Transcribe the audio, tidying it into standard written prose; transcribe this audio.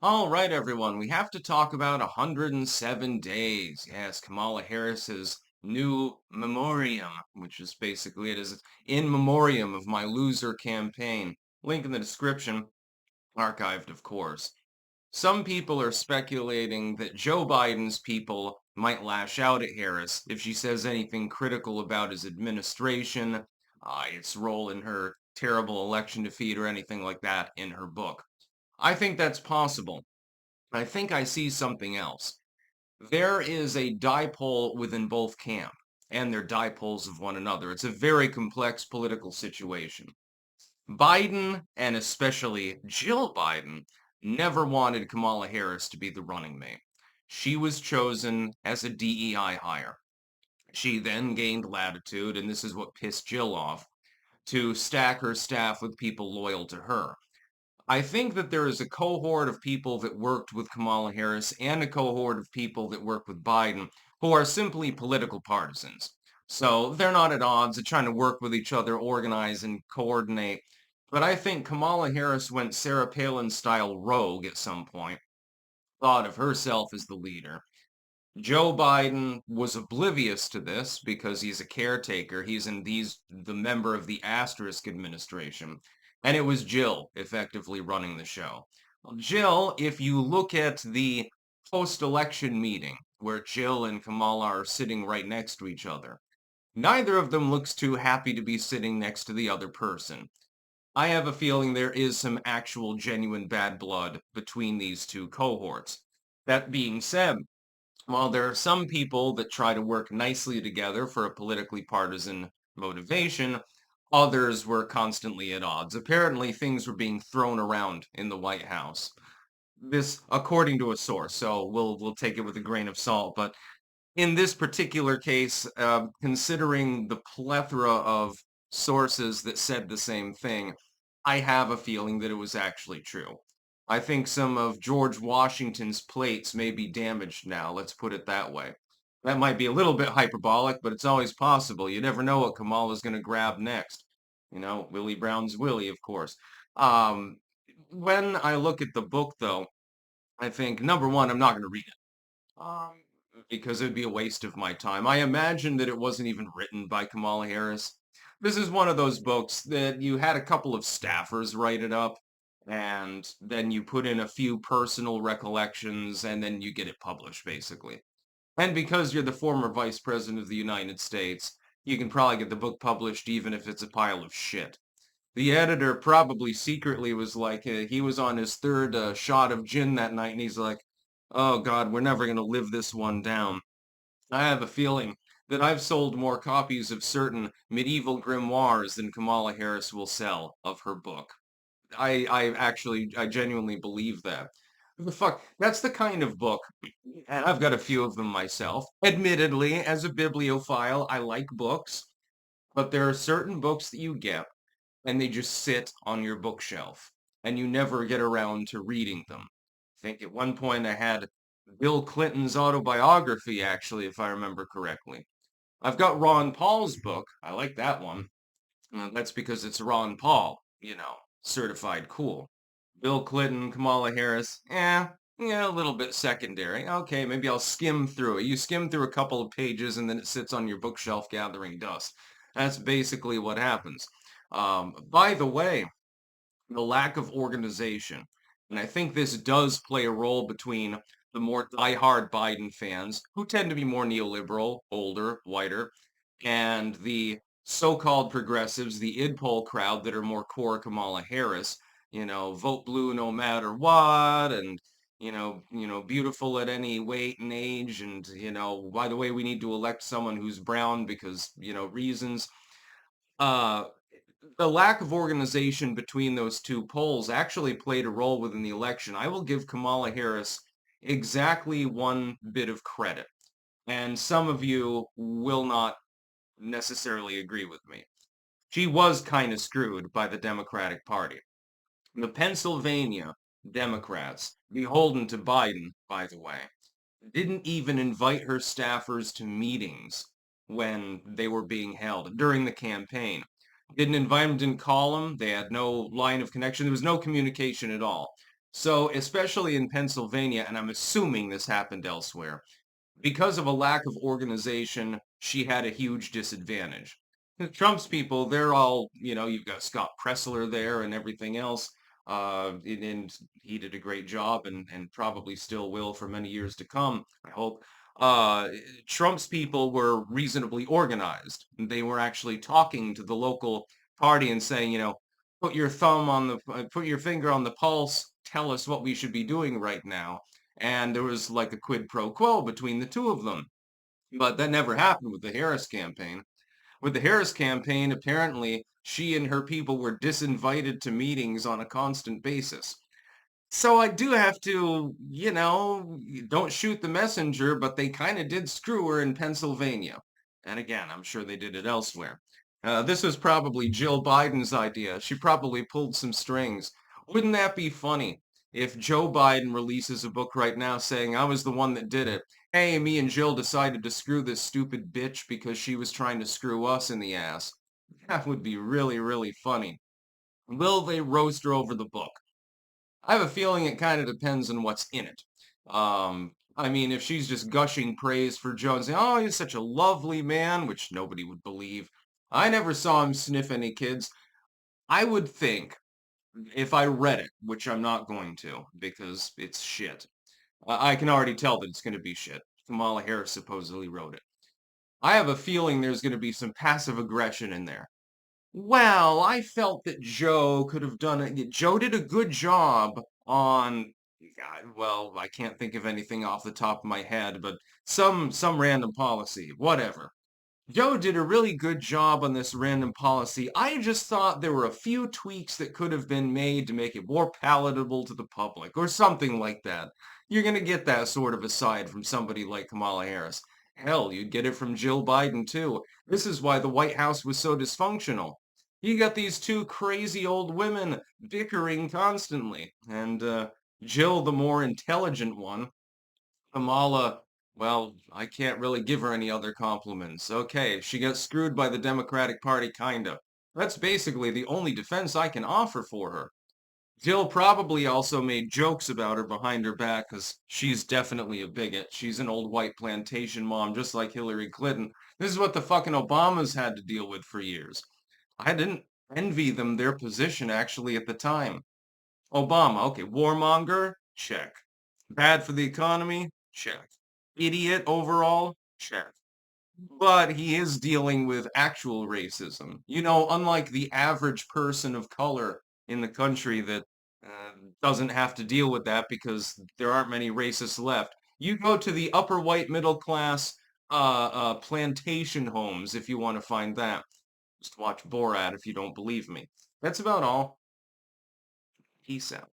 All right, everyone, we have to talk about 107 days. Yes, Kamala Harris's new memoriam, which is basically it is in memoriam of my loser campaign. Link in the description, archived, of course. Some people are speculating that Joe Biden's people might lash out at Harris if she says anything critical about his administration, its role in her terrible election defeat, or anything like that in her book. I think that's possible. I think I see something else. There is a dipole within both camp, and they're dipoles of one another. It's a very complex political situation. Biden, and especially Jill Biden, never wanted Kamala Harris to be the running mate. She was chosen as a DEI hire. She then gained latitude, and this is what pissed Jill off, to stack her staff with people loyal to her. I think that there is a cohort of people that worked with Kamala Harris and a cohort of people that work with Biden who are simply political partisans. So they're not at odds. They're trying to work with each other, organize and coordinate. But I think Kamala Harris went Sarah Palin style rogue at some point, thought of herself as the leader. Joe Biden was oblivious to this because he's a caretaker. He's in the member of the asterisk administration. And it was Jill effectively running the show. Well, Jill, if you look at the post-election meeting where Jill and Kamala are sitting right next to each other, neither of them looks too happy to be sitting next to the other person. I have a feeling there is some actual genuine bad blood between these two cohorts. That being said, while there are some people that try to work nicely together for a politically partisan motivation, others were constantly at odds. Apparently, things were being thrown around in the White House. This, according to a source, so we'll take it with a grain of salt. But in this particular case, considering the plethora of sources that said the same thing, I have a feeling that it was actually true. I think some of George Washington's plates may be damaged now, let's put it that way. That might be a little bit hyperbolic, but it's always possible. You never know what Kamala's going to grab next. You know, Willie Brown's Willie, of course. Um, when I look at the book, though, I think, number one, I'm not going to read it. Because it would be a waste of my time. I imagine that it wasn't even written by Kamala Harris. This is one of those books that you had a couple of staffers write it up, and then you put in a few personal recollections, and then you get it published, basically. And because you're the former Vice President of the United States, you can probably get the book published even if it's a pile of shit. The editor probably secretly was like, he was on his third shot of gin that night, and he's like, oh God, we're never going to live this one down. I have a feeling that I've sold more copies of certain medieval grimoires than Kamala Harris will sell of her book. I genuinely believe that. The fuck, that's the kind of book, and I've got a few of them myself. Admittedly, as a bibliophile, I like books, but there are certain books that you get and they just sit on your bookshelf and you never get around to reading them. I think at one point I had Bill Clinton's autobiography, actually, if I remember correctly. I've got Ron Paul's book. I like that one. That's because it's Ron Paul, certified cool. Bill Clinton, Kamala Harris, yeah, a little bit secondary. Okay, maybe I'll skim through it. You skim through a couple of pages and then it sits on your bookshelf gathering dust. That's basically what happens. By the way, the lack of organization, and I think this does play a role between the more diehard Biden fans, who tend to be more neoliberal, older, whiter, and the so-called progressives, the id poll crowd that are more core Kamala Harris, vote blue no matter what, and beautiful at any weight and age, and by the way, we need to elect someone who's brown because reasons. Uh, the lack of organization between those two polls actually played a role within the election. I will give Kamala Harris exactly one bit of credit, and some of you will not necessarily agree with me. She was kind of screwed by the Democratic Party. The Pennsylvania Democrats, beholden to Biden, by the way, didn't even invite her staffers to meetings when they were being held during the campaign. Didn't invite them, didn't call them. They had no line of connection. There was no communication at all. So, especially in Pennsylvania, and I'm assuming this happened elsewhere, because of a lack of organization, she had a huge disadvantage. Trump's people, they're all, you've got Scott Pressler there and everything else. And he did a great job and probably still will for many years to come, I hope. Uh, Trump's people were reasonably organized. They were actually talking to the local party and saying, put your finger on the pulse, tell us what we should be doing right now. And there was like a quid pro quo between the two of them. But that never happened with the Harris campaign. With the Harris campaign, apparently, she and her people were disinvited to meetings on a constant basis. So I do have to, don't shoot the messenger, but they kind of did screw her in Pennsylvania. And again, I'm sure they did it elsewhere. This was probably Jill Biden's idea. She probably pulled some strings. Wouldn't that be funny if Joe Biden releases a book right now saying, I was the one that did it. Hey, me and Jill decided to screw this stupid bitch because she was trying to screw us in the ass. That would be really, really funny. Will they roast her over the book? I have a feeling it kind of depends on what's in it. I mean, if she's just gushing praise for Joe and saying, "Oh, he's such a lovely man," which nobody would believe. I never saw him sniff any kids. I would think if I read it, which I'm not going to because it's shit. I can already tell that it's going to be shit. Kamala Harris supposedly wrote it. I have a feeling there's going to be some passive aggression in there. Well, I felt that Joe could have done it. Joe did a good job on, well, I can't think of anything off the top of my head, but some random policy, whatever. Joe did a really good job on this random policy. I just thought there were a few tweaks that could have been made to make it more palatable to the public or something like that. You're going to get that sort of aside from somebody like Kamala Harris. Hell, you'd get it from Jill Biden too. This is why the White House was so dysfunctional. You got these two crazy old women bickering constantly, and Jill, the more intelligent one, Kamala, well, I can't really give her any other compliments. Okay, she got screwed by the Democratic Party, kinda. That's basically the only defense I can offer for her. Jill probably also made jokes about her behind her back because she's definitely a bigot. She's an old white plantation mom, just like Hillary Clinton. This is what the fucking Obamas had to deal with for years. I didn't envy them their position actually at the time. Obama, okay, warmonger, check. Bad for the economy, check. Idiot overall, check. But he is dealing with actual racism. Unlike the average person of color in the country that doesn't have to deal with that because there aren't many racists left. You go to the upper white middle class plantation homes if you want to find that. Just watch Borat if you don't believe me. That's about all. Peace out.